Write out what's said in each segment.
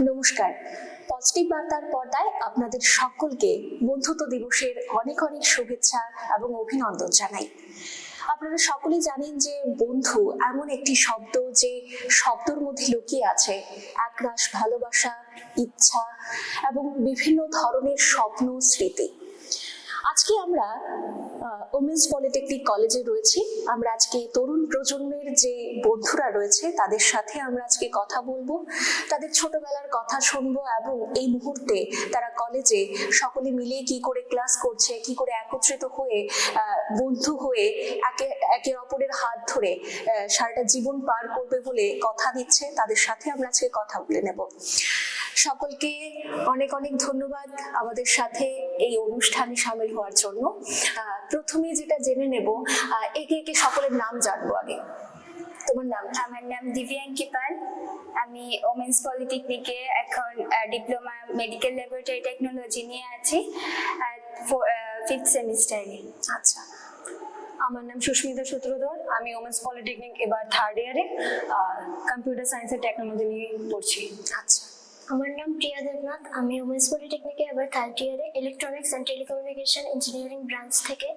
নমস্কার। পজিটিভ বার্তার পর্দায় আপনাদের সকলকে বন্ধুত্ব দিবসের অনেক অনেক শুভেচ্ছা এবং অভিনন্দন জানাই। আপনারা সকলেই জানেন যে বন্ধু এমন একটি শব্দ যে শব্দের মধ্যে লুকিয়ে আছে একরাশ ভালোবাসা, ইচ্ছা এবং বিভিন্ন ধরনের স্বপ্ন, স্মৃতি। আজকে আমরা ওমেন্স পলিটেকনিক কলেজে রয়েছি। আমরা আজকে তরুণ প্রজন্মের যে বন্ধুরা রয়েছে তাদের সাথে আমরা আজকে কথা বলবো, তাদের ছোটবেলার কথা শুনবো এবং এই মুহূর্তে তারা কলেজে সকলে মিলে কি করে ক্লাস করছে, কি করে একত্রিত হয়ে বন্ধু হয়ে একে অপরের হাত ধরে সারাটা জীবন পার করবে বলে কথা দিচ্ছে, তাদের সাথে আমরা আজকে কথা বলে নেব। সকলকে অনেক অনেক ধন্যবাদ আমাদের সাথে এই অনুষ্ঠানে সামিল হওয়ার জন্য। প্রথমে যেটা জেনে নেব, একে একে সকলের নাম জানবো। আগে তোমার নাম? আমার নাম দিব্যাঙ্কি পাল। আমি ওমেন্স পলিটেকনিকে এখন ডিপ্লোমা মেডিকেল ল্যাবরেটরি টেকনোলজি নিয়ে আছি, 5th সেমিস্টারে। আচ্ছা। আমার নাম সুস্মিতা সূত্রধর। আমি ওমেন্স পলিটেকনিক এবার 3rd ইয়ারে কম্পিউটার সায়েন্স এন্ড টেকনোলজি নিয়ে পড়ছি। আচ্ছা। আমার নাম প্রিয়া দেবনাথ। আমি ওমেন্স পলিটেকনিকে এবার 3rd ইয়ারে electronics and telecommunication engineering branch থেকে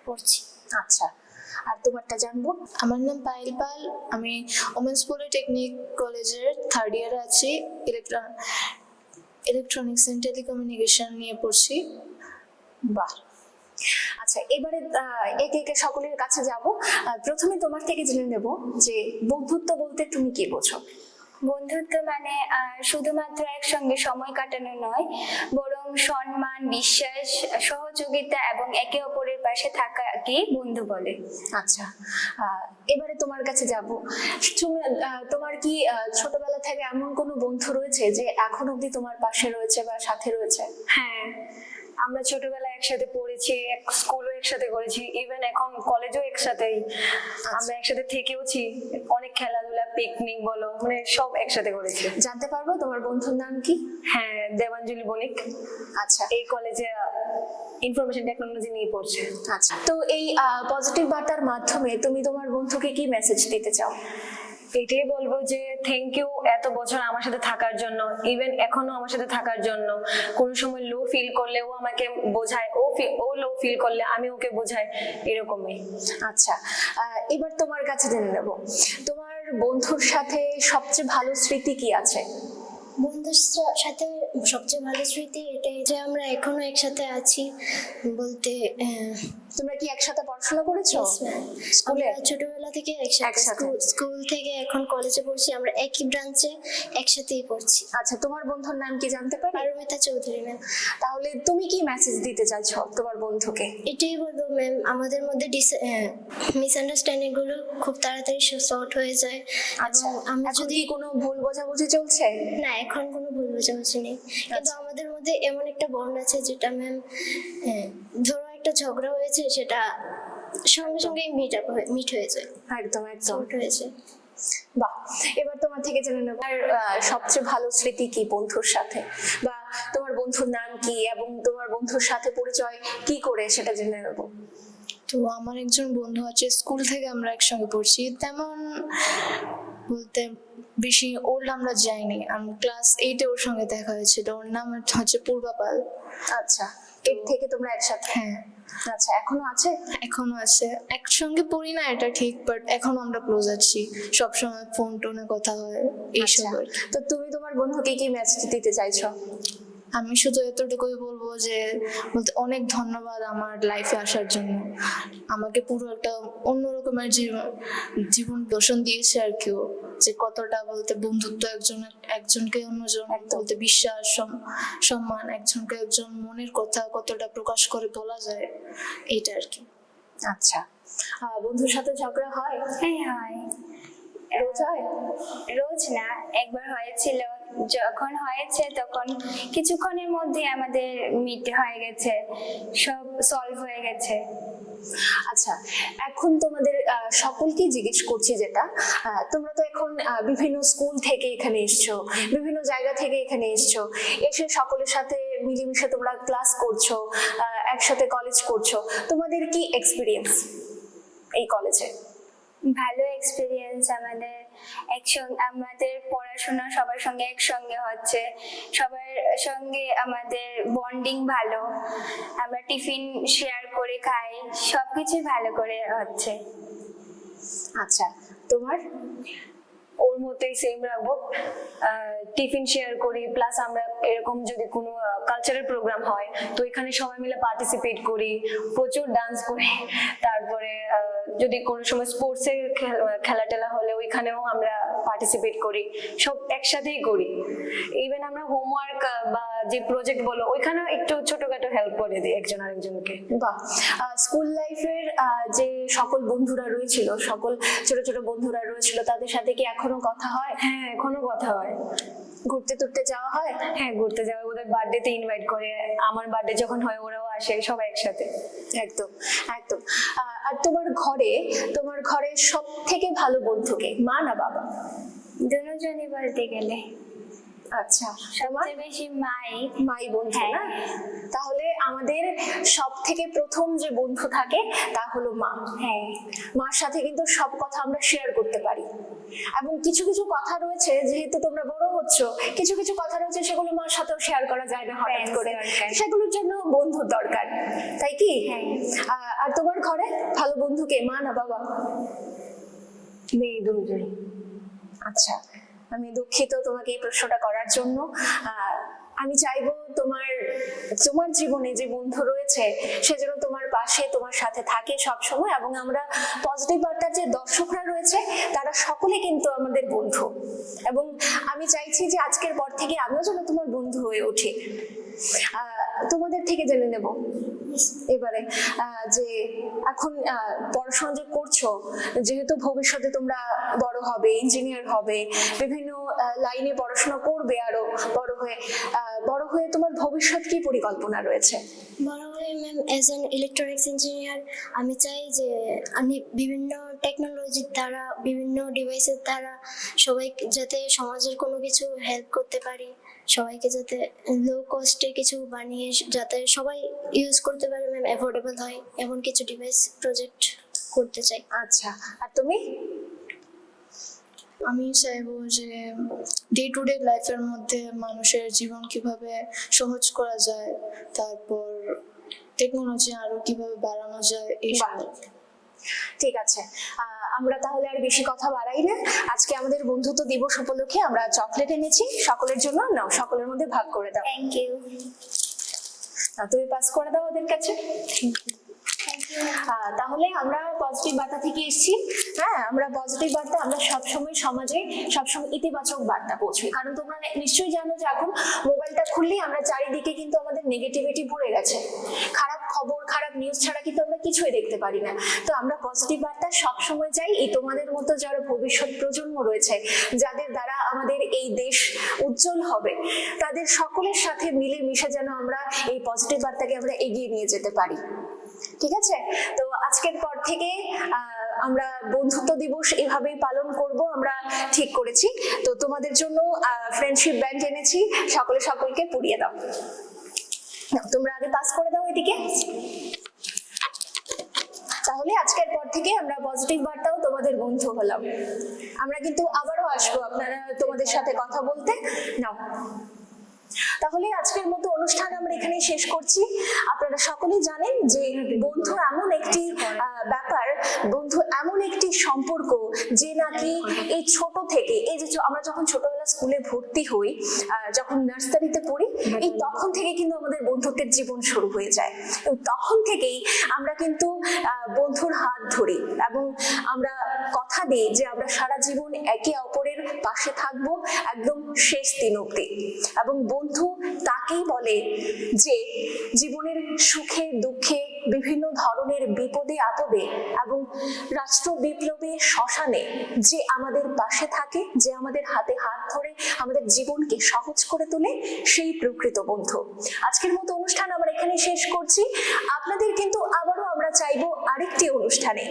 পড়ছি। আচ্ছা, আর তোমারটা জানবো? আমার নাম পায়েল পাল। আমি ওমেন্স পলিটেকনিক কলেজের 3rd ইয়ারে আছি, ইলেকট্রনিক্স অ্যান্ড টেলিকমিউনিকেশন নিয়ে পড়ছি। বাহ। আচ্ছা, এবারে একে একে সকলের কাছে যাব। প্রথমে তোমার থেকে জেনে নেব যে বন্ধুত্ব বলতে তুমি কি বোঝো? বন্ধুত্ব মানে শুধুমাত্র একসঙ্গে সময় কাটানো নয়, বরং সম্মান, বিশ্বাস, সহযোগিতা এবং একে অপরের পাশে থাকাকে বন্ধু বলে। আচ্ছা, এবারে তোমার কাছে যাব। তোমার কি ছোটবেলা থেকে এমন কোনো বন্ধু রয়েছে যে এখন অবধি তোমার পাশে রয়েছে বা সাথে রয়েছে? হ্যাঁ, আমরা ছোটবেলায় একসাথে পড়েছি, স্কুলও একসাথে করেছি, ইভেন এখন কলেজও একসাথেই। আমরা একসাথে থেকেওছি, অনেক খেলাধুলা, পিকনিক বলো, মানে সব একসাথে করেছি। জানতে পারবো তোমার বন্ধুর নাম কি? হ্যাঁ, দেবাঞ্জলি বণিক। আচ্ছা, এই কলেজে ইনফরমেশন টেকনোলজি নিয়ে পড়ছে। আচ্ছা, তো এই পজিটিভ বার্তার মাধ্যমে তুমি তোমার বন্ধুকে কি মেসেজ দিতে চাও? এটাই বলবো যে থ্যাংক ইউ এত বছর আমার সাথে থাকার জন্য, ইভেন এখনো আমার সাথে থাকার জন্য। কোনো সময় লো ফিল করলে ও আমাকে বোঝায়, ও লো ফিল করলে আমি ওকে বোঝাই, এরকমই। আচ্ছা, এবার তোমার কাছে জেনে নেব, তোমার বন্ধুর সাথে সবচেয়ে ভালো স্মৃতি কি আছে? বন্ধুর সাথে সবচেয়ে ভালো স্মৃতি এটাই যে আমরা এখনো একসাথে আছি। বলতে তোমরা কি একসাথে পড়াশোনা করেছো? স্কুলে ছোটবেলা থেকে একসাথে, স্কুল থেকে এখন কলেজে পড়ছি, আমরা একই ব্রাঞ্চে একসাথেই পড়ছি। আচ্ছা, তোমার বন্ধুর নাম কি জানতে পারি? পারমিতা চৌধুরী ম্যাম। তাহলে তুমি কি মেসেজ দিতে চাইছো তোমার বন্ধুকে? এটাই বলবো ম্যাম, আমাদের মধ্যে মিসআন্ডারস্ট্যান্ডিং গুলো খুব তাড়াতাড়ি সর্ট হয়ে যায়। আচ্ছা, আমরা যদি কোনো ভুল বোঝাবুঝি চলছে? না, এখন কোনো ভুল বোঝাবুঝি নেই, কিন্তু আমাদের মধ্যে এমন একটা বন্ড আছে যেটা ম্যাম, ধরো একটা ঝগড়া হয়েছে, সেটা সঙ্গে সঙ্গে মিট হয়ে যায়। একদম একদম হয়েছে। বাহ। এবার তোমার থেকে জেনে নেব সবচেয়ে ভালো স্মৃতি কি বন্ধুর সাথে, বা তোমার বন্ধুর নাম কি এবং তোমার বন্ধুর সাথে পরিচয় কি করে সেটা জেনে নেব। তো আমার একজন বন্ধু আছে, স্কুল থেকে আমরা একসঙ্গে পড়ছি। তেমন বলতে বেশি ওল্ড আমরা যাইনি, আমি ক্লাস 8-এ ওর সঙ্গে দেখা হয়েছিল। ওর নাম হচ্ছে পূর্বা পাল। আচ্ছা, এর থেকে তোমরা একসাথে? হ্যাঁ। আচ্ছা, এখনো আছে? এখনো আছে, একসঙ্গে পড়ি না এটা ঠিক, বাট এখনো আমরা ক্লোজ আছি, সবসময় ফোন টোনে কথা হয় এইসব। তো তুমি তোমার বন্ধুকে কি মেসেজ দিতে চাইছো? আমি শুধু এতটুকুই বলবো যে বলতে অনেক ধন্যবাদ আমার লাইফে আসার জন্য। আমাকে পুরো একটা অন্যরকমের জীবন দর্শন দিয়েছে আর কেউ, যে কতটা বলতে বন্ধুত্ব একজনকে অন্যজন বলতে বিশ্বাস, সম্মান, একজনকে একজন মনের কথা কতটা প্রকাশ করে বলা যায়, এইটা আর কি। আচ্ছা, বন্ধুর সাথে ঝগড়া হয়? হ্যাঁ, হয়। রোজ হয়? রোজ না, একবার হয়েছিল। যখন হয়েছে তখন কিছুক্ষণের মধ্যে আমাদের মিট হয়ে গেছে, সব সলভ হয়ে গেছে। আচ্ছা, এখন তোমাদের সকলকে জিজ্ঞেস করছি যেটা, তোমরা তো এখন বিভিন্ন স্কুল থেকে এখানে এসছো, বিভিন্ন জায়গা থেকে এখানে এসছো, এসে সকলের সাথে মিলেমিশে তোমরা ক্লাস করছো, একসাথে কলেজ করছো। তোমাদের কি এক্সপিরিয়েন্স এই কলেজে? ভালো এক্সপিরিয়েন্স আমাদের আমাদের পড়াশোনা সবার সঙ্গে একসঙ্গে হচ্ছে, সবার সঙ্গে আমাদের বন্ডিং ভালো, আমরা টিফিন শেয়ার করে খাই, সবকিছু ভালো করে হচ্ছে। আচ্ছা, তোমার? ওর মতোই সেম রাখবো, টিফিন শেয়ার করি, প্লাস আমরা এরকম যদি কোনো কালচারাল প্রোগ্রাম হয় তো এখানে সবাই মিলে পার্টিসিপেট করি, প্রচুর ডান্স করি। তারপরে যদি কোনো সময় স্পোর্টসের খেলা টেলা হলে ওইখানেও আমরা পার্টিসিপেট করি, সব একসাথেই করি। ইভেন আমরা হোমওয়ার্ক বা যে প্রজেক্ট বলো ওইখানেও একটু ছোটখাটো হেল্প করে দিই একজন আরেকজনকে। বাহ, স্কুল লাইফের যে সকল বন্ধুরা রয়েছিল, সকল ছোট ছোট বন্ধুরা রয়েছিল, তাদের সাথে কি এখনো কথা হয়? হ্যাঁ, এখনো কথা হয়। ঘুরতে টুরতে যাওয়া হয়? হ্যাঁ, ঘুরতে যাওয়া, ওদের বার্থডেতে ইনভাইট করে, আমার বার্থডে যখন হয় ওরাও আসে, সবাই একসাথে। একদম একদম। আর তোমার ঘরে সব থেকে ভালো বন্ধুকে, মা না বাবা? দুজনই বলতে গেলে আচ্ছা, সবচেয়ে বেশি মাই বন্ধু হ্যাঁ। না? তাহলে আমাদের সব থেকে প্রথম যে বন্ধু থাকে তা হলো মা। হ্যাঁ, মার সাথে কিন্তু সব কথা আমরা শেয়ার করতে পারি, এবং কিছু কিছু কথা রয়েছে, যেহেতু তোমরা বড় হচ্ছ, কিছু কিছু কথা রয়েছে সেগুলো মার সাথেও শেয়ার করা যায় না হঠাৎ Friends করে, দরকার। সেগুলোর জন্য বন্ধুর দরকার, তাই কি? হ্যাঁ। আর তোমার ঘরে ভালো বন্ধুকে, মা না বাবা? মেয়ে দুজনই। আচ্ছা, আমি দুঃখিত তোমাকে এই প্রশ্নটা করার জন্য। আমি চাইবো তোমার জীবনে যে বন্ধু রয়েছে সে যেন তোমার পাশে, তোমার সাথে থাকে সব সময়, এবং আমরা পজিটিভ বার্তার যে দর্শকরা রয়েছে তারা সকলে কিন্তু আমাদের বন্ধু, এবং আমি চাইছি যে আজকের পর থেকে আমিও যেন তোমার বন্ধু হয়ে উঠি। তোমাদের থেকে জেনে নেব এবারে যে এখন পড়াশোনা যে করছো, যেহেতু ভবিষ্যতে তোমরা বড় হবে, ইঞ্জিনিয়ার হবে, বিভিন্ন লাইনে পড়াশোনা করবে, আরো বড় হয়ে তোমার ভবিষ্যৎ কি পরিকল্পনা রয়েছে? বড় হয়ে ma'am as an electronics engineer আমি চাই যে আমি বিভিন্ন টেকনোলজির দ্বারা, বিভিন্ন ডিভাইসের দ্বারা সবাই যাতে সমাজের কোনো কিছু হেল্প করতে পারি, সবাইকে যাতে লো কস্টে কিছু বানিয়ে যাতে সবাই ইউজ করতে পারে ম্যাম, অ্যাফোর্ডেবল হয় এমন কিছু ডিভাইস প্রজেক্ট করতে চাই। আচ্ছা, আর তুমি? আমি চাইবো যে ডে টু ডে লাইফের মধ্যে মানুষের জীবন কিভাবে সহজ করা যায়, তারপর টেকনোলজি আরো কিভাবে বাড়ানো যায় এইসব। ঠিক আছে, আমরা তাহলে আর বেশি কথা বাড়াই না। আজকে আমাদের বন্ধুত্ব দিবস উপলক্ষে আমরা চকলেট এনেছি সকলের জন্য, নাও সকলের মধ্যে ভাগ করে দাও। Thank you. তুমি পাস করে দাও ওদের কাছে। তাহলে আমরা পজিটিভ বার্তা থেকে এসেছি। হ্যাঁ, আমরা পজিটিভ বার্তা, আমরা সবসময় সমাজে সবসময় ইতিবাচক বার্তা পৌঁছাই, কারণ তোমরা নিশ্চয়ই জানো যে এখন মোবাইলটা খুললেই আমরা চারিদিকে কিন্তু আমাদের নেগেটিভিটি ভরে গেছে, খারাপ খবর, খারাপ নিউজ ছাড়া কিন্তু আমরা কিছুই দেখতে পারি না। তো আমরা পজিটিভ বার্তা সবসময় চাই এই তোমাদের মতো যারা ভবিষ্যৎ প্রজন্ম রয়েছে, যাদের দ্বারা আমাদের এই দেশ উজ্জ্বল হবে, তাদের সকলের সাথে মিলে মিশে যেন আমরা এই পজিটিভ বার্তাকে আমরা এগিয়ে নিয়ে যেতে পারি। ঠিক আছে, তো আজকের পর থেকে আমরা বন্ধুত্ব দিবস এভাবেই পালন করব, আমরা ঠিক করেছি। তো তোমাদের জন্য ফ্রেন্ডশিপ ব্যান্ড এনেছি, সকলকে পুড়িয়ে দাও। তোমরা আগে পাস করে দাও এদিকে। তাহলে আজকের পর থেকে আমরা পজিটিভ বার্তাও তোমাদের বন্ধু হলাম। আমরা কিন্তু আবারও আসবো তোমাদের সাথে কথা বলতে। নাও, তাহলে আজকের মতো অনুষ্ঠান আমরা এখানে শেষ করছি। আপনারা সকলেই জানেন যে বন্ধু এমন একটি ব্যাপার, বন্ধু এমন একটি সম্পর্ক যে নাকি এই ছোট থেকে, এই যে আমরা যখন ছোটবেলা স্কুলে ভর্তি হই, যখন নার্সারিতে পড়ি, এই তখন থেকে কিন্তু আমাদের বন্ধুত্বের জীবন শুরু হয়ে যায়। এবং তখন থেকেই আমরা কিন্তু বন্ধুর হাত ধরি এবং আমরা কথা দিই যে আমরা সারা জীবন একে অপরের পাশে থাকবো একদম শেষ দিন অবধি। এবং বন্ধু তাকেই বলে যে জীবনের সুখে দুঃখে, বিভিন্ন ধরনের বিপদে আপদে এবং রাষ্ট্র বিপ্লবে, শ্মশানে যে আমাদের পাশে থাকে, যে আমাদের হাতে হাত ধরে আমাদের জীবনকে সহজ করে তোলে, সেই প্রকৃত বন্ধু। আজকের মতো অনুষ্ঠান আমরা এখানে শেষ করছি। আপনাদের কিন্তু আবারও আমরা চাইবো আরেকটি অনুষ্ঠানে।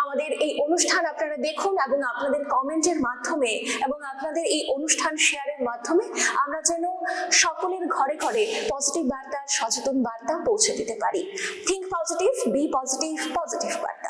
আমাদের এই অনুষ্ঠান আপনারা দেখুন এবং আপনাদের কমেন্টের মাধ্যমে এবং আপনাদের এই অনুষ্ঠান শেয়ারের মাধ্যমে আমরা যেন সকলের ঘরে ঘরে পজিটিভ বার্তা, সচেতন বার্তা পৌঁছে দিতে পারি। Think positive, be positive, positive বার্তা।